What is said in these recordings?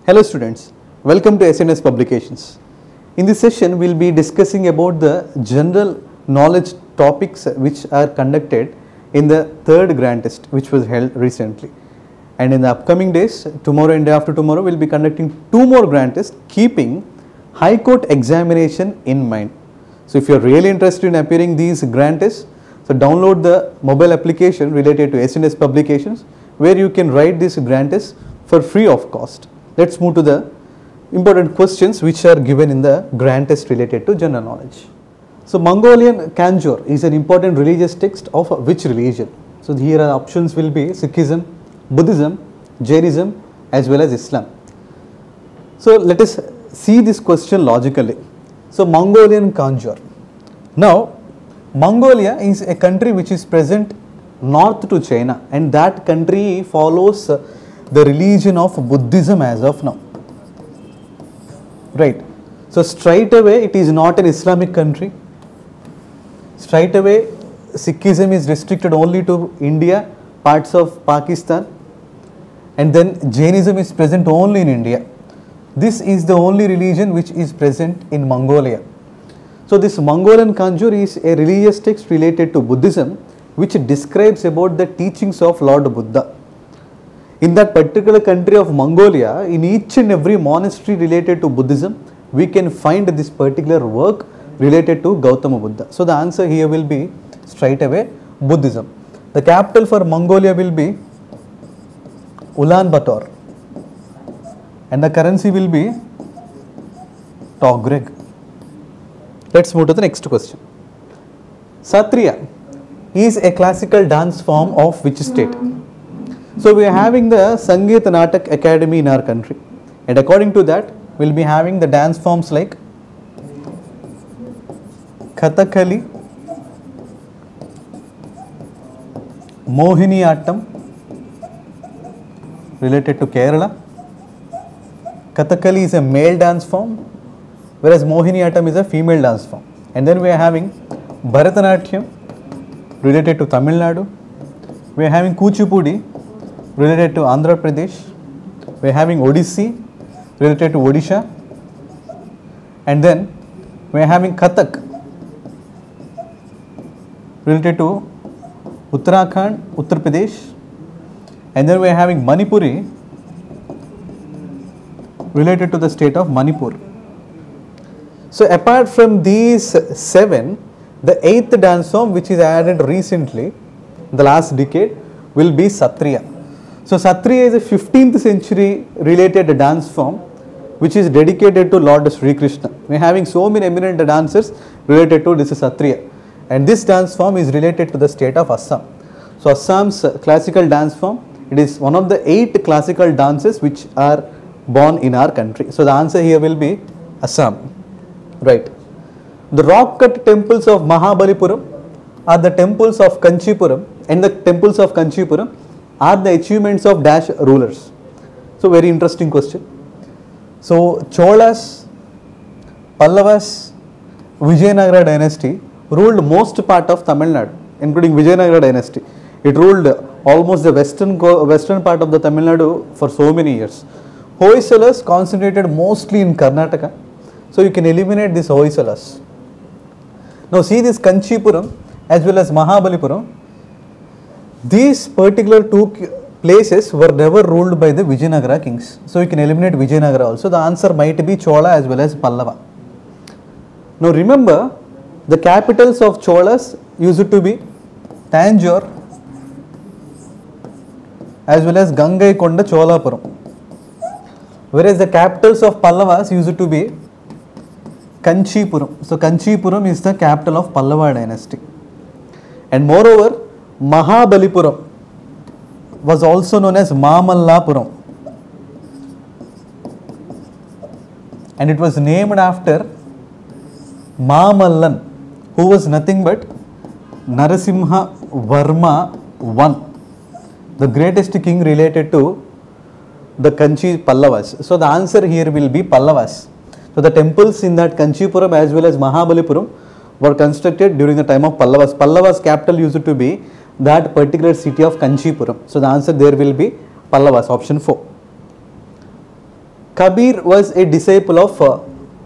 Hello students, welcome to SNS Publications. In this session, we will be discussing about the general knowledge topics which are conducted in the third grand test which was held recently. And in the upcoming days, tomorrow and day after tomorrow, we will be conducting two more grand tests keeping High Court examination in mind. So if you are really interested in appearing these grand tests, so download the mobile application related to SNS Publications where you can write these grand tests for free of cost. Let's move to the important questions which are given in the grand test related to general knowledge. So Mongolian Kanjur is an important religious text of which religion? So here are options will be Sikhism, Buddhism, Jainism as well as Islam. So let us see this question logically. So Mongolian Kanjur. Now Mongolia is a country which is present north to China, and that country follows the religion of Buddhism as of now. Right. So straight away it is not an Islamic country. Straight away Sikhism is restricted only to India, parts of Pakistan, and then Jainism is present only in India. This is the only religion which is present in Mongolia. So this Mongolian Kanjur is a religious text related to Buddhism which describes about the teachings of Lord Buddha. In that particular country of Mongolia, in each and every monastery related to Buddhism, we can find this particular work related to Gautama Buddha. So the answer here will be straight away Buddhism. The capital for Mongolia will be Ulaanbaatar and the currency will be Tuareg. Let's move to the next question. Satriya is a classical dance form of which state? So we are having the Sangeet Natak Academy in our country, and according to that we will be having the dance forms like Kathakali, Mohiniyattam related to Kerala. Kathakali is a male dance form, whereas Mohiniyattam is a female dance form. And then we are having Bharatanatyam related to Tamil Nadu. We are having Kuchipudi related to Andhra Pradesh. We are having Odissi related to Odisha. And then we are having Kathak related to Uttarakhand, Uttar Pradesh. And then we are having Manipuri related to the state of Manipur. So apart from these seven, the eighth dance form which is added recently, the last decade, will be Satriya. So Satriya is a 15th century related dance form which is dedicated to Lord Sri Krishna. We are having so many eminent dancers related to this Satriya, and this dance form is related to the state of Assam. So Assam's classical dance form, it is one of the 8 classical dances which are born in our country. So the answer here will be Assam. Right. The rock cut temples of Mahabalipuram are the temples of Kanchipuram, and the temples of Kanchipuram are the achievements of dash rulers. So very interesting question. So Cholas, Pallavas, Vijayanagara dynasty ruled most part of Tamil Nadu, including Vijayanagara dynasty. It ruled almost the western part of the Tamil Nadu for so many years. Hoysalas concentrated mostly in Karnataka. So you can eliminate this Hoysalas. Now see this Kanchipuram as well as Mahabalipuram. These particular two places were never ruled by the Vijayanagara kings. So you can eliminate Vijayanagara also. The answer might be Chola as well as Pallava. Now remember, the capitals of Cholas used to be Tanjore as well as Gangaikonda Cholapuram, whereas the capitals of Pallavas used to be Kanchipuram. So Kanchipuram is the capital of Pallava dynasty. And moreover, Mahabalipuram was also known as Mamallapuram, and it was named after Mamallan, who was nothing but Narasimha Varma I, the greatest king related to the Kanchi Pallavas. So the answer here will be Pallavas. So the temples in that Kanchipuram as well as Mahabalipuram were constructed during the time of Pallavas. Pallavas capital used to be that particular city of Kanchipuram. So the answer there will be Pallavas, option 4. Kabir was a disciple of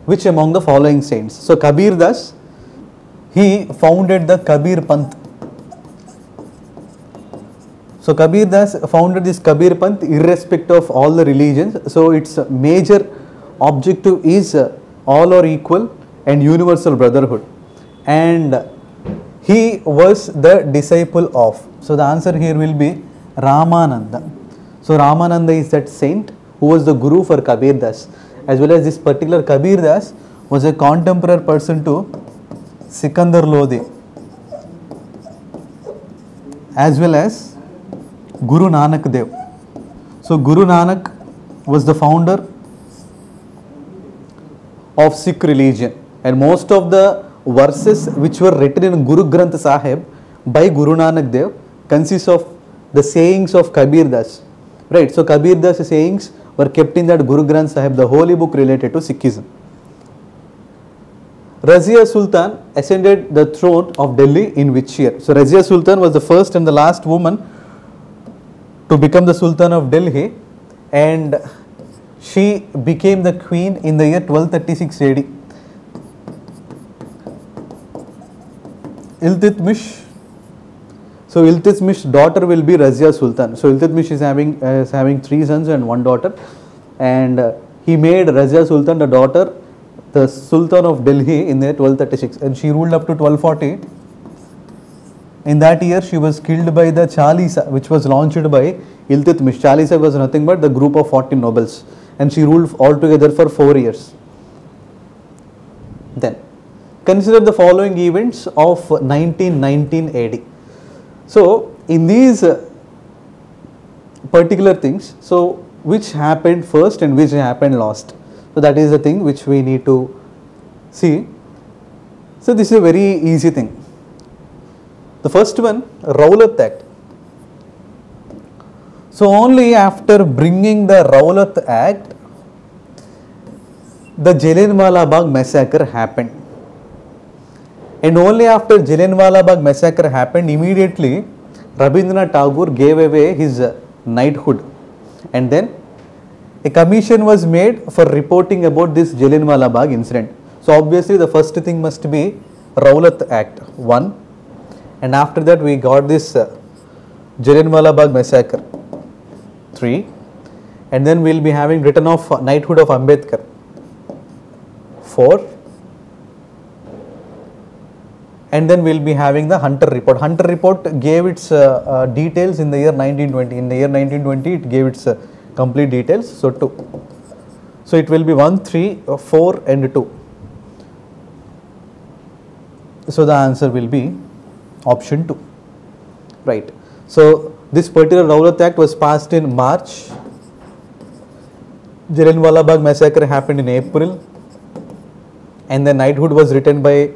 which among the following saints? So Kabir Das, he founded the Kabir Panth. So Kabir Das founded this Kabir Panth irrespective of all the religions. So its major objective is all are equal and universal brotherhood. And he was the disciple of. So the answer here will be Ramananda. So Ramananda is that saint who was the guru for Kabir Das, as well as this particular Kabir Das was a contemporary person to Sikandar Lodi, as well as Guru Nanak Dev. So Guru Nanak was the founder of Sikh religion, and most of the verses which were written in Guru Granth Sahib by Guru Nanak Dev consists of the sayings of Kabir Das. Right, so Kabir Das sayings were kept in that Guru Granth Sahib, the holy book related to Sikhism. Razia Sultan ascended the throne of Delhi in which year? So Razia Sultan was the first and the last woman to become the Sultan of Delhi, and she became the queen in the year 1236 AD. Iltutmish. So Iltutmish's daughter will be Razia Sultan. So Iltutmish is having 3 sons and 1 daughter, and he made Razia Sultan the daughter the Sultan of Delhi in the year 1236, and she ruled up to 1240. In that year she was killed by the Chalisa, which was launched by Iltutmish. Chalisa was nothing but the group of 40 nobles, and she ruled altogether for 4 years. Then consider the following events of 1919 AD. So in these particular things, so which happened first and which happened last? So that is the thing which we need to see. So this is a very easy thing. The first one, Rowlatt Act. So only after bringing the Rowlatt Act, the Jallianwala Bagh massacre happened. And only after Jallianwala Bagh massacre happened, immediately Rabindranath Tagore gave away his knighthood, and then a commission was made for reporting about this Jallianwala Bagh incident. So obviously the first thing must be Rowlatt Act 1, and after that we got this Jallianwala Bagh massacre 3, and then we will be having return of knighthood of Ambedkar 4, and then we will be having the Hunter report. Hunter report gave its details in the year 1920. In the year 1920 it gave its complete details. So 2. So it will be 1, 3, 4 and 2. So the answer will be option 2. Right. So this particular Rowlatt Act was passed in March. Jallianwala Bagh massacre happened in April, and the knighthood was written by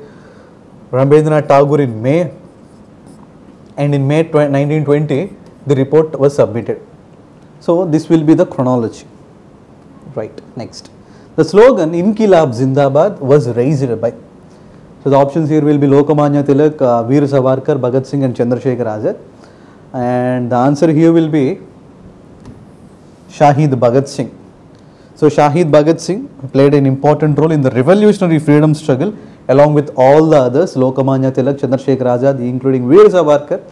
Rabindranath Tagore in May, and in May 1920 the report was submitted. So this will be the chronology. Right. Next, the slogan Inqilab Zindabad was raised by. So the options here will be Lokmanya Tilak, Veer Savarkar, Bhagat Singh and Chandrasekhar Azad, and the answer here will be Shahid Bhagat Singh. So Shahid Bhagat Singh played an important role in the revolutionary freedom struggle along with all the others, Lokmanya Tilak, Chandrasekhar Azad, including Veer Savarkar.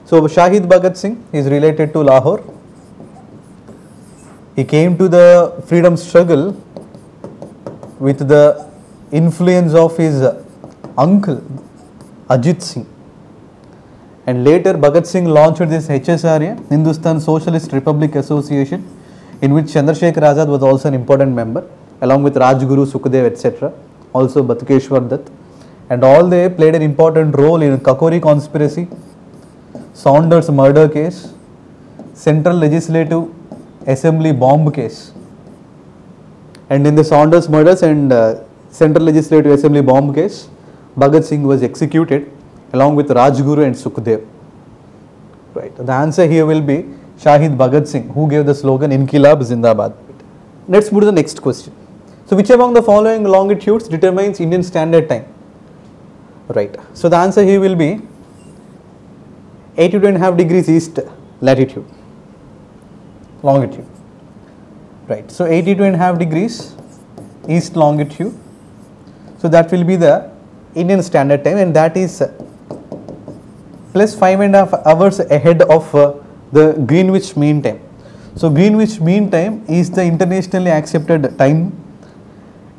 So Shahid Bhagat Singh is related to Lahore. He came to the freedom struggle with the influence of his uncle Ajit Singh, and later Bhagat Singh launched this HSRA, Hindustan Socialist Republic Association, in which Chandrasekhar Azad was also an important member, along with Rajguru, Sukhdev, etc., also Batukeshwar Dutt, and all they played an important role in Kakori conspiracy, Saunders murder case, Central Legislative Assembly bomb case. And in the Saunders murders and Central Legislative Assembly bomb case, Bhagat Singh was executed along with Rajguru and Sukhdev. Right. The answer here will be Shahid Bhagat Singh, who gave the slogan Inqilab Zindabad. Let's move to the next question. So which among the following longitudes determines Indian Standard Time? Right. So the answer here will be 82.5 degrees east latitude, longitude. right. So 82.5 degrees east longitude. So that will be the Indian Standard Time, and that is plus 5.5 hours ahead of the Greenwich Mean Time. So Greenwich Mean Time is the internationally accepted time,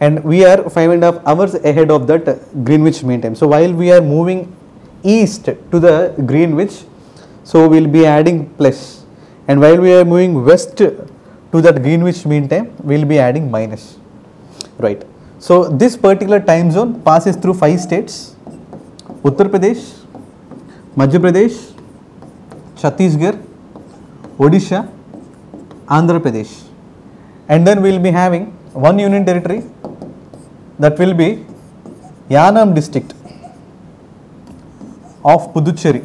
and we are 5.5 hours ahead of that Greenwich Mean Time. So while we are moving east to the Greenwich, so we will be adding plus, and while we are moving west to that Greenwich Mean Time, we will be adding minus, right. So this particular time zone passes through 5 states: Uttar Pradesh, Madhya Pradesh, Chhattisgarh, Odisha, Andhra Pradesh, and then we will be having one union territory, that will be Yanam district of Puducherry.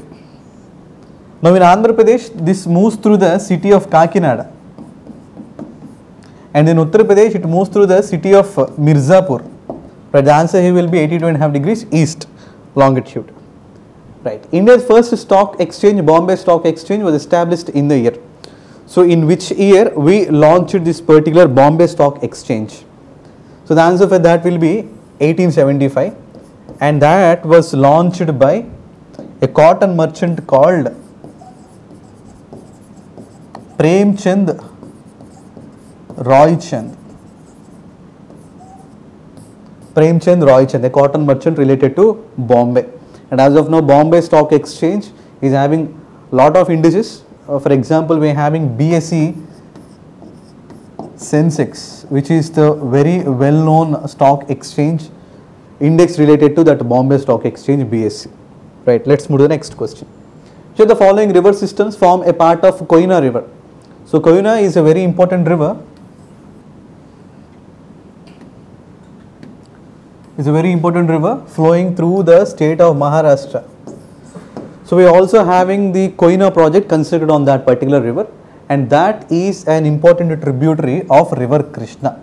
Now in Andhra Pradesh, this moves through the city of Kakinada, and in Uttar Pradesh it moves through the city of Mirzapur. Right, the answer here will be 82.5 degrees east longitude. Right, India's first stock exchange, Bombay Stock Exchange, was established in the year. So in which year we launched this particular Bombay Stock Exchange? So the answer for that will be 1875, and that was launched by a cotton merchant called Premchand Roychand. Premchand Roychand, a cotton merchant related to Bombay. And as of now, Bombay Stock Exchange is having lot of indices. For example, we are having BSE Sensex, which is the very well known stock exchange index related to that Bombay Stock Exchange, BSE. Right, let's move to the next question. So the following river systems form a part of Koyna River. So Koyna is a very important river. It's a very important river flowing through the state of Maharashtra. So we are also having the Koyna project constructed on that particular river, and that is an important tributary of river Krishna.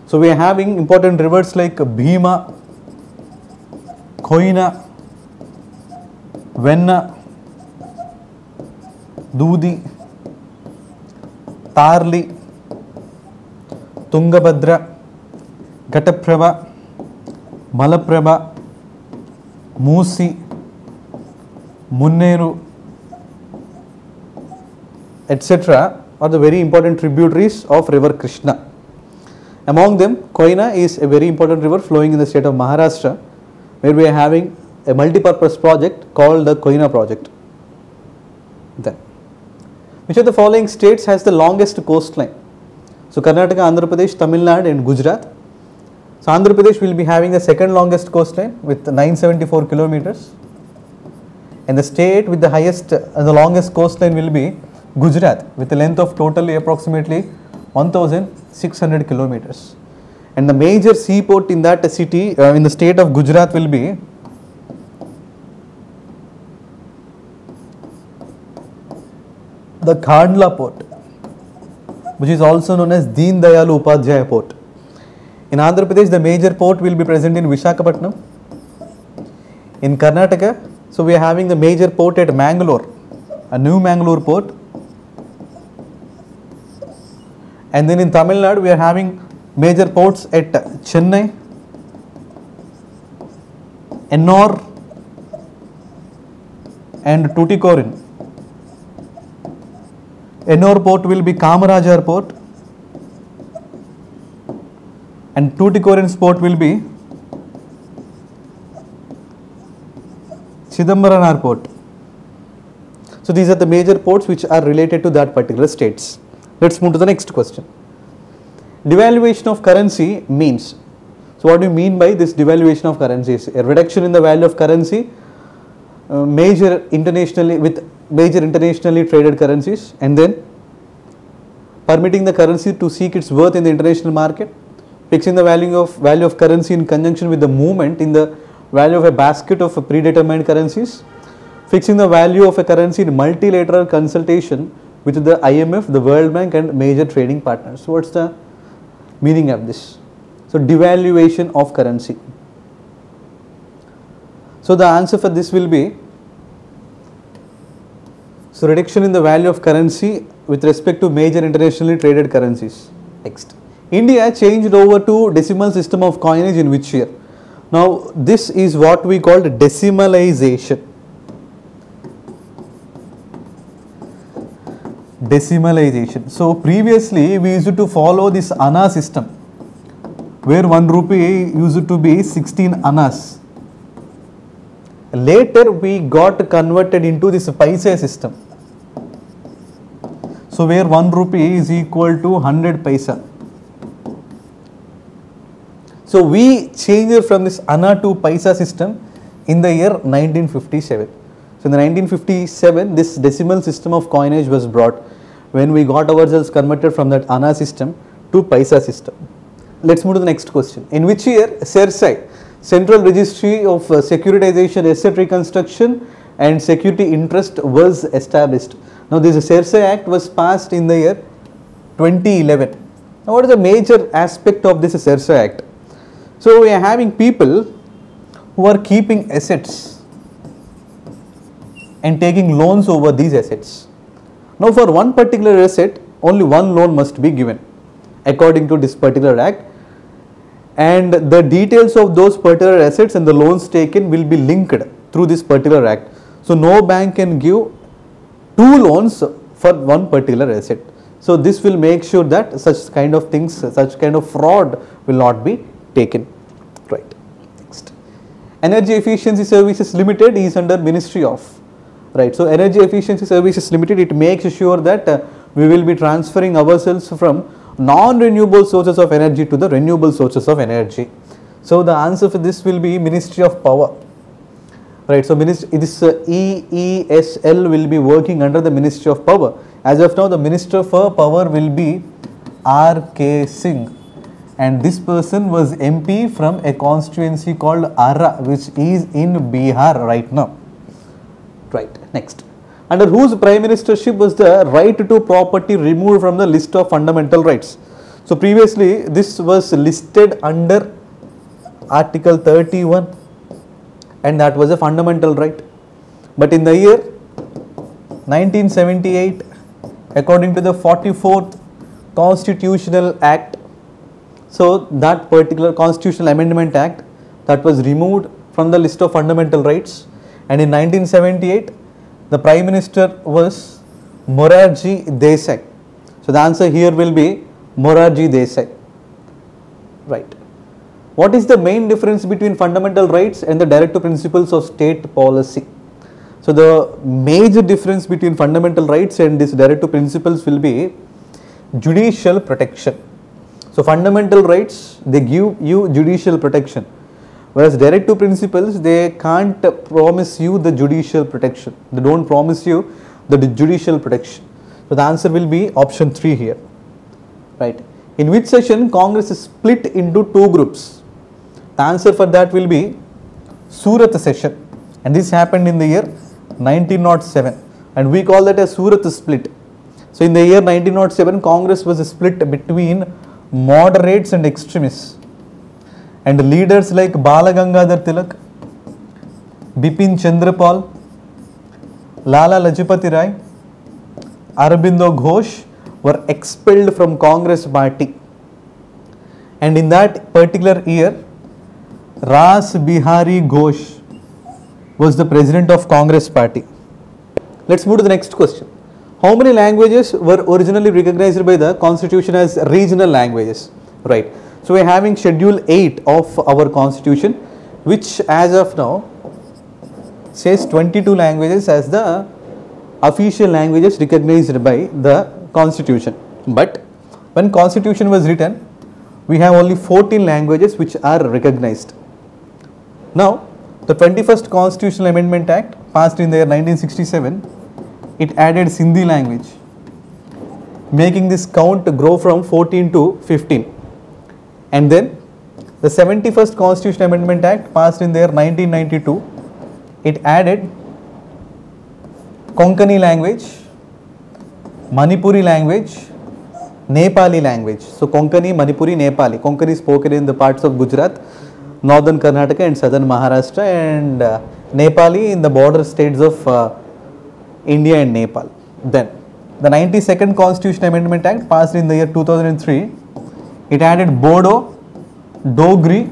So we are having important rivers like Bhima, Koyna, Venna, Dudi, Tarli, Tungabhadra, Ghataprabha, Malaprabha, Musi, Munneru, etc. are the very important tributaries of river Krishna. Among them, Koyna is a very important river flowing in the state of Maharashtra, where we are having a multi-purpose project called the Koyna project. Then, which of the following states has the longest coastline? So Karnataka, Andhra Pradesh, Tamil Nadu and Gujarat. So Andhra Pradesh will be having the second longest coastline with 974 kilometers, and the state with the highest the longest coastline will be Gujarat, with a length of totally approximately 1600 kilometers. And the major seaport in that city in the state of Gujarat will be the Khandla port, which is also known as Deen Dayal Upadhyaya port. In Andhra Pradesh, the major port will be present in Visakhapatnam. In Karnataka, so we are having the major port at Mangalore, a new Mangalore port. And then in Tamil Nadu, we are having major ports at Chennai, Ennore and Tuticorin. Ennore port will be Kamarajar port, and Tuticorin's port will be Chidambaranar port. So these are the major ports which are related to that particular states. Let's move to the next question. Devaluation of currency means. So what do you mean by this devaluation of currency? Is a reduction in the value of currency, major internationally traded currencies, and then permitting the currency to seek its worth in the international market, fixing the value of currency in conjunction with the movement in the value of a basket of predetermined currencies, fixing the value of a currency in multilateral consultation with the IMF, the World Bank and major trading partners. So what's the meaning of this? So devaluation of currency. So the answer for this will be, so reduction in the value of currency with respect to major internationally traded currencies. Next, India changed over to decimal system of coinage in which year? Now, this is what we call decimalization. Decimalization. So, previously we used to follow this Anna system, where 1 rupee used to be 16 annas. Later we got converted into this paisa system. So, where 1 rupee is equal to 100 paisa. So, we changed from this Anna to paisa system in the year 1957. So, in the 1957, this decimal system of coinage was brought, when we got ourselves converted from that Anna system to paisa system. Let's move to the next question. In which year CERSAI, Central Registry of Securitization, Asset Reconstruction and Security Interest, was established? Now, this CERSAI Act was passed in the year 2011. Now, what is the major aspect of this CERSAI Act? So, we are having people who are keeping assets and taking loans over these assets. Now, for one particular asset, only one loan must be given according to this particular act, and the details of those particular assets and the loans taken will be linked through this particular act. So, no bank can give 2 loans for one particular asset. So, this will make sure that such kind of things, such kind of fraud will not be taken. Right. Next, Energy Efficiency Services Limited is under Ministry of. Right. So, Energy Efficiency Services Limited, it makes sure that we will be transferring ourselves from non-renewable sources of energy to the renewable sources of energy. So, the answer for this will be Ministry of Power. Right. So, this EESL will be working under the Ministry of Power. As of now, the Minister for Power will be R.K. Singh, and this person was MP from a constituency called Arra, which is in Bihar right now. Right. Next, under whose prime ministership was the right to property removed from the list of fundamental rights? So, previously this was listed under Article 31, and that was a fundamental right. But in the year 1978, according to the 44th Constitutional Act, so that particular Constitutional Amendment Act, that was removed from the list of fundamental rights. And in 1978, the Prime Minister was Morarji Desai. So, the answer here will be Morarji Desai. Right. What is the main difference between fundamental rights and the directive principles of state policy? So, the major difference between fundamental rights and these directive principles will be judicial protection. So, fundamental rights, they give you judicial protection, whereas directive principles, they can't promise you the judicial protection. They don't promise you the judicial protection. So, the answer will be option 3 here. Right. In which session Congress is split into 2 groups? The answer for that will be Surat session, and this happened in the year 1907, and we call that a Surat split. So, in the year 1907, Congress was split between moderates and extremists, and leaders like Bala Gangadhar Tilak, Bipin Chandrapal, Lala Lajpati Rai, Aurobindo Ghosh were expelled from Congress party, and in that particular year Ras Bihari Ghosh was the president of Congress party. Let's move to the next question. How many languages were originally recognized by the constitution as regional languages? Right. So, we are having schedule 8 of our constitution, which as of now says 22 languages as the official languages recognized by the constitution. But when constitution was written, we have only 14 languages which are recognized. Now, the 21st Constitutional Amendment Act passed in the year 1967, it added Sindhi language, making this count grow from 14 to 15. And then the 71st Constitutional Amendment Act passed in the year 1992, it added Konkani language, Manipuri language, Nepali language. So, Konkani, Manipuri, Nepali. Konkani is spoken in the parts of Gujarat, northern Karnataka and southern Maharashtra, and Nepali in the border states of India and Nepal. Then the 92nd Constitutional Amendment Act passed in the year 2003, It added Bodo, Dogri,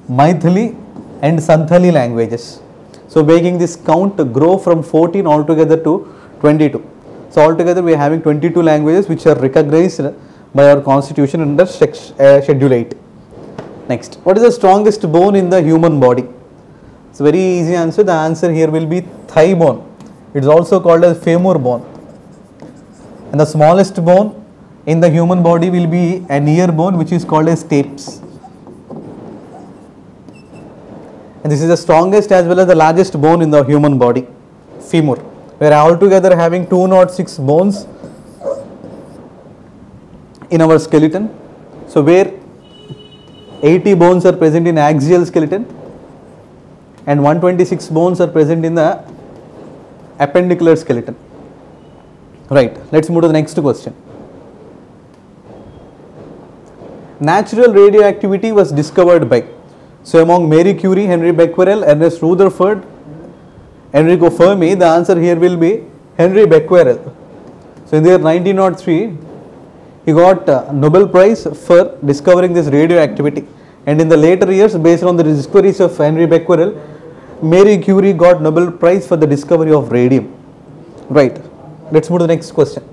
Maithili and Santhali languages. So making this count grow from 14 altogether to 22. So altogether we are having 22 languages which are recognized by our constitution under schedule 8. Next, what is the strongest bone in the human body? It's a very easy answer. The answer here will be thigh bone. It is also called as femur bone. And the smallest bone in the human body will be an ear bone, which is called as stapes. And this is the strongest as well as the largest bone in the human body, femur. We are altogether having 206 bones in our skeleton. So where 80 bones are present in axial skeleton and 126 bones are present in the appendicular skeleton. Right, let's move to the next question. Natural radioactivity was discovered by, so among Marie Curie, Henry Becquerel, Ernest Rutherford, Enrico Fermi, the answer here will be Henry Becquerel. So in the year 1903, he got Nobel Prize for discovering this radioactivity, and in the later years, based on the discoveries of Henry Becquerel, Marie Curie got Nobel Prize for the discovery of radium. Right, let's move to the next question.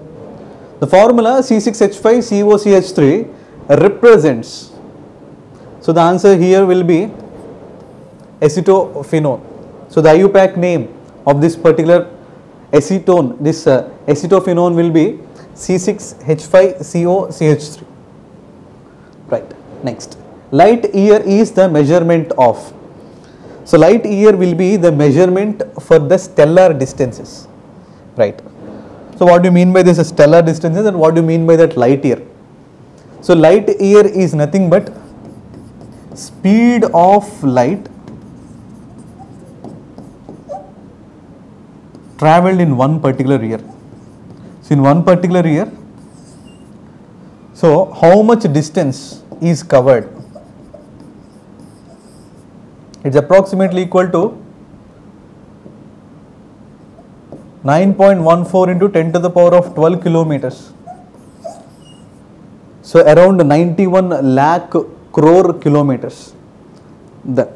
The formula C6H5COCH3 represents, so the answer here will be acetophenone. So the IUPAC name of this particular acetone, this acetophenone will be C6H5COCH3. Right, next. Light year is the measurement of. So light year will be the measurement for the stellar distances. Right. So what do you mean by this stellar distances and what do you mean by that light year? So light year is nothing but speed of light travelled in one particular year. So in one particular year, so how much distance is covered? It's approximately equal to 9.14 into 10 to the power of 12 kilometers. So around 91 lakh crore kilometers. The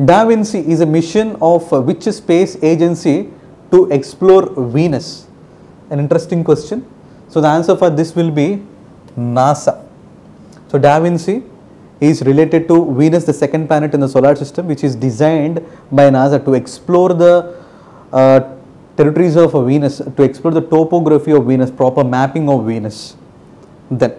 Da Vinci is a mission of which space agency to explore Venus? An interesting question. So the answer for this will be NASA. So Da Vinci is related to Venus, the second planet in the solar system, which is designed by NASA to explore the territories of Venus, to explore the topography of Venus, proper mapping of Venus. Then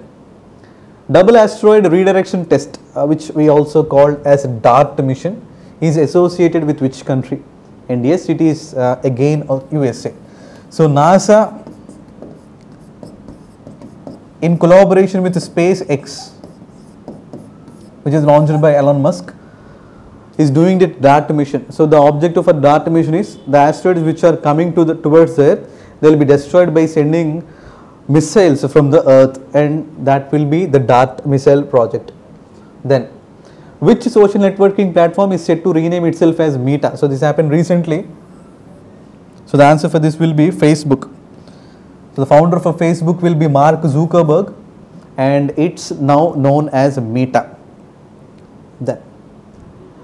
double asteroid redirection test, which we also call as DART mission, is associated with which country? And yes, it is again USA. So NASA, in collaboration with SpaceX, which is launched by Elon Musk, is doing the DART mission. So the objective of a DART mission is the asteroids which are coming to towards the Earth, they will be destroyed by sending missiles from the Earth, and that will be the DART missile project. Then, which social networking platform is set to rename itself as Meta? So this happened recently. So the answer for this will be Facebook. So the founder for Facebook will be Mark Zuckerberg, and it's now known as Meta. Then,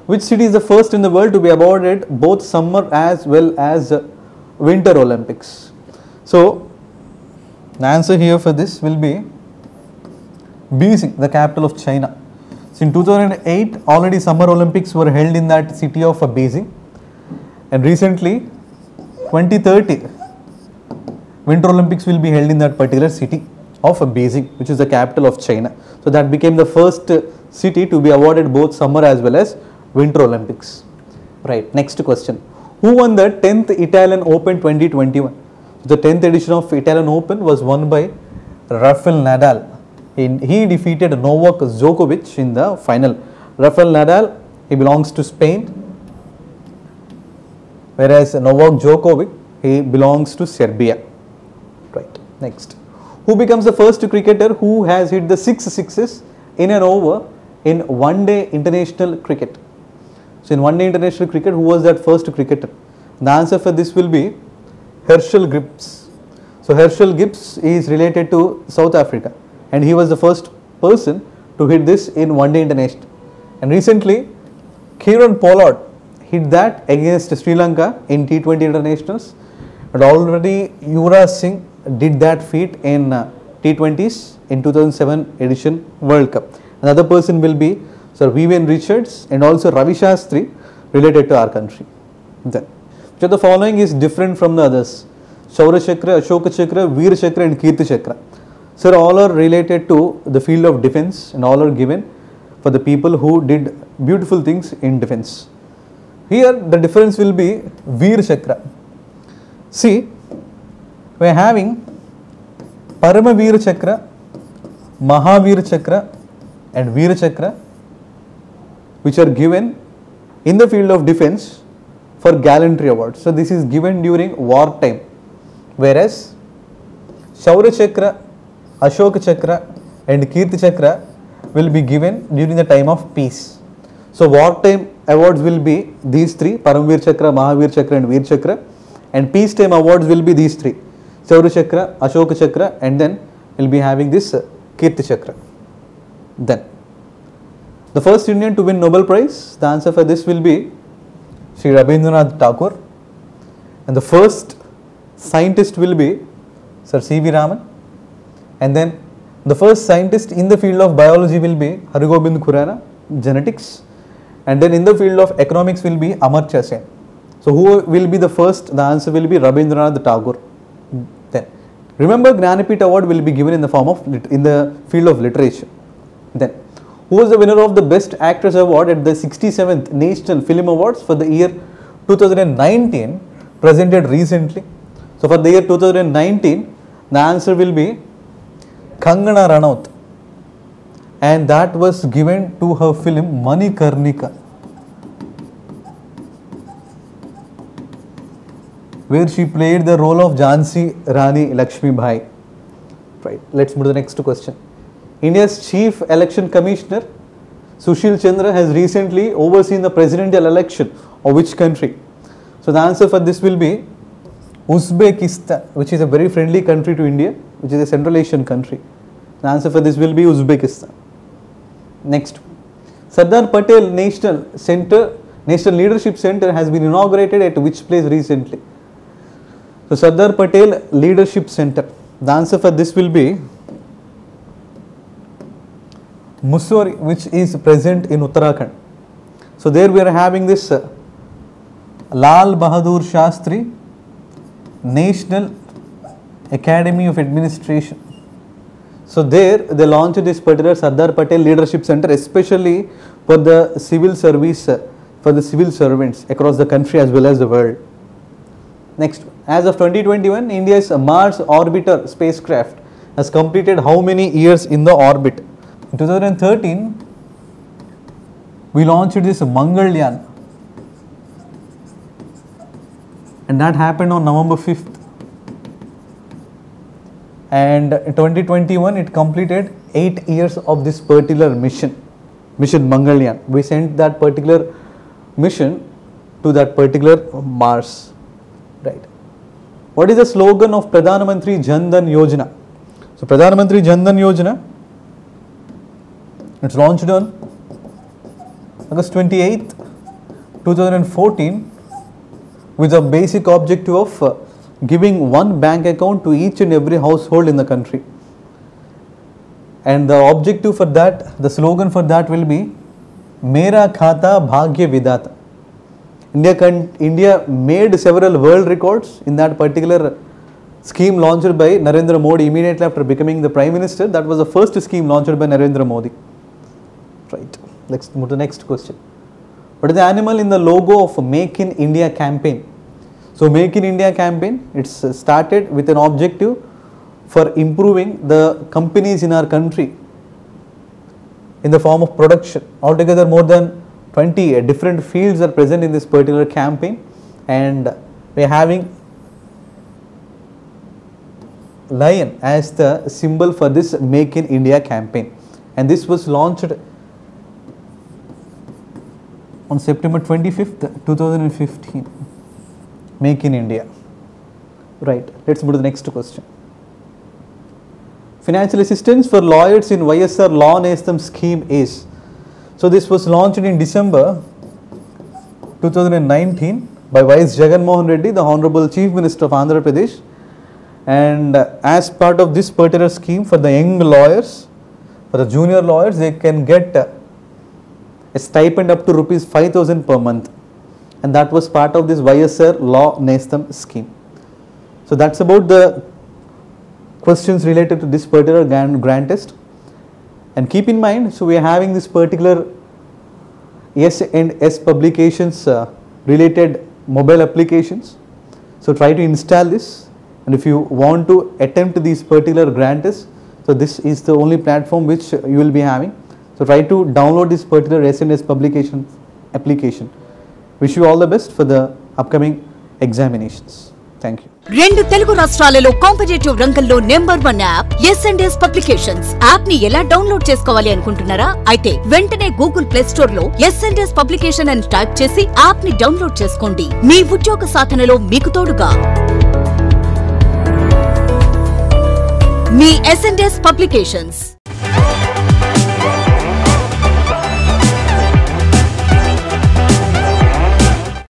which city is the first in the world to be awarded both summer as well as winter Olympics? So the answer here for this will be Beijing, the capital of China. So in 2008, already summer Olympics were held in that city of Beijing, and recently 2030 winter Olympics will be held in that particular city of Beijing, which is the capital of China. So that became the first city to be awarded both summer as well as winter Olympics. Right, next question. Who won the 10th Italian Open 2021? The 10th edition of Italian Open was won by Rafael Nadal. He defeated Novak Djokovic in the final. Rafael Nadal, he belongs to Spain, whereas Novak Djokovic, he belongs to Serbia. Right, next. Who becomes the first cricketer who has hit the 6 sixes in an over in one-day international cricket? So in one-day international cricket, who was that first cricketer? The answer for this will be Herschel Gibbs. So Herschel Gibbs is related to South Africa, and he was the first person to hit this in one day international. And recently, Kieron Pollard hit that against Sri Lanka in T20 internationals, and already Yuvraj Singh did that feat in T20s in 2007 edition World Cup. Another person will be Sir Vivian Richards and also Ravi Shastri, related to our country. Then, which of the following is different from the others? Shaurya Chakra, Ashoka Chakra, Veer Chakra and Kirti Chakra. Sir, all are related to the field of defense and all are given for the people who did beautiful things in defense. Here the difference will be Veer Chakra. See, we are having Paramaveer Chakra, Mahaveer Chakra and Veer Chakra, which are given in the field of defense for gallantry awards. So this is given during war time, whereas Shaurya Chakra, Ashoka Chakra and Kirti Chakra will be given during the time of peace. So wartime awards will be these three: Paramveer Chakra, Mahaveer Chakra and Veer Chakra, and peacetime awards will be these three: Shaurya Chakra, Ashoka Chakra, and then we'll be having this Kirti Chakra. Then the first Indian to win Nobel Prize, the answer for this will be Sri Rabindranath Tagore, and the first scientist will be Sir C.V. Raman, and then the first scientist in the field of biology will be Hargobind Khurana, genetics, and then in the field of economics will be Amartya Sen. So who will be the first? The answer will be Rabindranath Tagore. Then remember, Gnanapith Award will be given in the form of in the field of literature. Then who was the winner of the Best Actress Award at the 67th National Film Awards for the year 2019, presented recently? So for the year 2019, the answer will be Kangana Ranaut, and that was given to her film Manikarnika, where she played the role of Jhansi Rani Lakshmi Bai. Right. Let's move to the next question. India's Chief Election Commissioner Sushil Chandra has recently overseen the presidential election of which country? So the answer for this will be Uzbekistan, which is a very friendly country to India, which is a Central Asian country. The answer for this will be Uzbekistan. Next, Sardar Patel National Leadership Center has been inaugurated at which place recently? So Sardar Patel Leadership Center. The answer for this will be Mussoorie, which is present in Uttarakhand. So there we are having this Lal Bahadur Shastri National Academy of Administration. So there they launched this particular Sardar Patel Leadership Center, especially for the civil service, for the civil servants across the country as well as the world. Next, as of 2021, India's Mars Orbiter spacecraft has completed how many years in the orbit? In 2013, we launched this Mangalyaan, and that happened on November 5th. And in 2021, it completed 8 years of this particular mission Mangalyaan. We sent that particular mission to that particular Mars. Right. What is the slogan of Pradhan Mantri Jan Dhan Yojana? So Pradhan Mantri Jan Dhan Yojana, it's launched on August 28th, 2014, with the basic objective of giving one bank account to each and every household in the country. And the objective for that, the slogan for that will be Mera Khata Bhagya Vidata. India made several world records in that particular scheme launched by Narendra Modi immediately after becoming the Prime Minister. That was the first scheme launched by Narendra Modi. Right. Let's move to the next question. What is the animal in the logo of Make in India campaign? So Make in India campaign, it's started with an objective for improving the companies in our country in the form of production. Altogether more than 20 different fields are present in this particular campaign, and we are having lion as the symbol for this Make in India campaign, and this was launched on September 25th, 2015. Make in India. Right. Let's move to the next question. financial assistance for lawyers in YSR Law Nestam scheme is. So this was launched in December 2019 by Vice Jagan Mohan Reddy, the Honorable Chief Minister of Andhra Pradesh. And as part of this particular scheme for the young lawyers, for the junior lawyers, they can get a stipend up to rupees 5,000 per month. And that was part of this YSR Law Nestam scheme. So that's about the questions related to this particular grant test. And keep in mind, so we are having this particular S&S publications related mobile applications. So try to install this, and if you want to attempt these particular grant tests, so this is the only platform which you will be having. So try to download this particular S&S publication application. Wish you all the best for the upcoming examinations. Thank you. 2 Telugu రాష్ట్రాలలో competitive రంగంలో #1 app S&S publications. App ని ఎలా download చేసుకోవాలి అనుకుంటున్నారా? అయితే వెంటనే Google play store లో S&S publication అని టైప్ చేసి యాప్ ని డౌన్లోడ్ చేసుకోండి. మీ ఉద్యోగ సాధనలో మీకు తోడుగా మీ S&S పబ్లికేషన్స్.